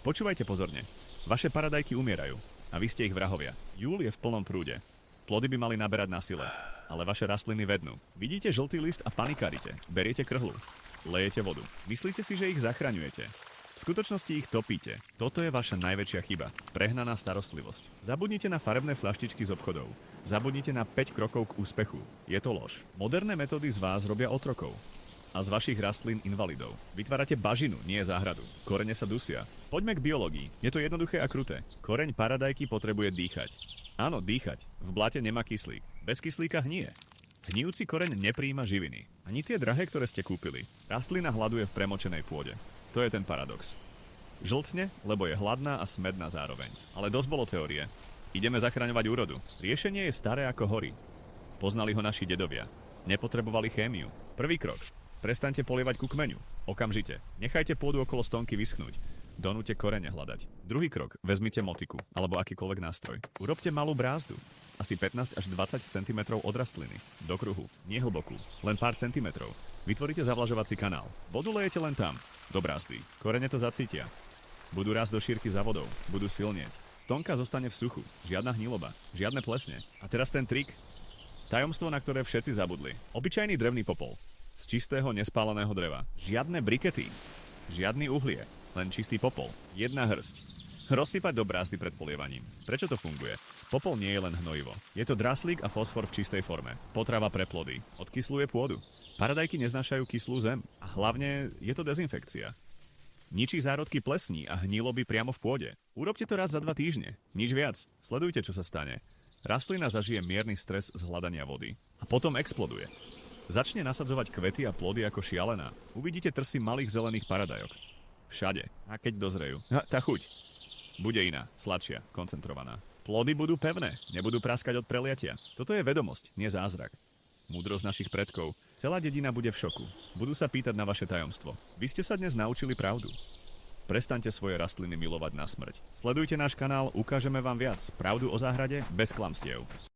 Počúvajte pozorne. Vaše paradajky umierajú a vy ste ich vrahovia. Júl je v plnom prúde. Plody by mali naberať na sile, ale vaše rastliny vednú. Vidíte žltý list a panikárite. Beriete krhlu. Lejete vodu. Myslíte si, že ich zachraňujete. V skutočnosti ich topíte. Toto je vaša najväčšia chyba. Prehnaná starostlivosť. Zabudnite na farebné fľaštičky z obchodov. Zabudnite na 5 krokov k úspechu. Je to lož. Moderné metódy z vás robia otrokov. A z vašich rastlín invalidov. Vytvárate bažinu, nie záhradu. Korene sa dusia. Poďme k biológii. Je to jednoduché a kruté. Koreň paradajky potrebuje dýchať. Áno, dýchať. V blate nemá kyslík. Bez kyslíka hnie. Hnijúci koreň nepríjima živiny. Ani tie drahé, ktoré ste kúpili. Rastlina hladuje v premočenej pôde. To je ten paradox. Žltne, lebo je hladná a smedná zároveň. Ale dosť bolo teórie. Ideme zachraňovať úrodu. Riešenie je staré ako hory. Poznali ho naši dedovia. Nepotrebovali chémiu. Prvý krok. Prestaňte polievať ku kmeňu. Okamžite. Nechajte pôdu okolo stonky vyschnúť. Donúte korene hľadať. Druhý krok. Vezmite motiku alebo akýkoľvek nástroj. Urobte malú brázdu. Asi 15 až 20 cm od rastliny. Do kruhu. Nie hlbokú. Len pár centimetrov. Vytvoríte zavlažovací kanál. Vodu lejete len tam. Do brázdy. Korene to zacítia. Budú rásť do šírky za vodou. Budú silnieť. Stonka zostane v suchu. Žiadna hniloba. Žiadne plesne. A teraz ten trik. Tajomstvo, na ktoré všetci zabudli. Obyčajný drevný popol. Z čistého nespáleného dreva. Žiadne brikety. Žiadny uhlie. Len čistý popol. Jedna hrst. Rozsypať do brázdy pred polievaním. Prečo to funguje? Popol nie je len hnojivo. Je to draslík a fosfor v čistej forme. Potrava pre plody. Odkysluje pôdu. Paradajky neznášajú kyslú zem. A hlavne je to dezinfekcia. Ničí zárodky plesní a hniloby priamo v pôde. Urobte to raz za 2 týždne. Nič viac. Sledujte, čo sa stane. Rastlina zažije mierny stres z hľadania vody. A potom exploduje. Začne nasadzovať kvety a plody ako šialená. Uvidíte trsy malých zelených paradajok. Všade. A keď dozrejú. Tá chuť bude iná, sladšia, koncentrovaná. Plody budú pevné, nebudú praskať od preliatia. Toto je vedomosť, nie zázrak. Múdrosť našich predkov. Celá dedina bude v šoku. Budú sa pýtať na vaše tajomstvo. Vy ste sa dnes naučili pravdu. Prestaňte svoje rastliny milovať na smrť. Sledujte náš kanál, ukážeme vám viac. Pravdu o záhrade bez klamstiev.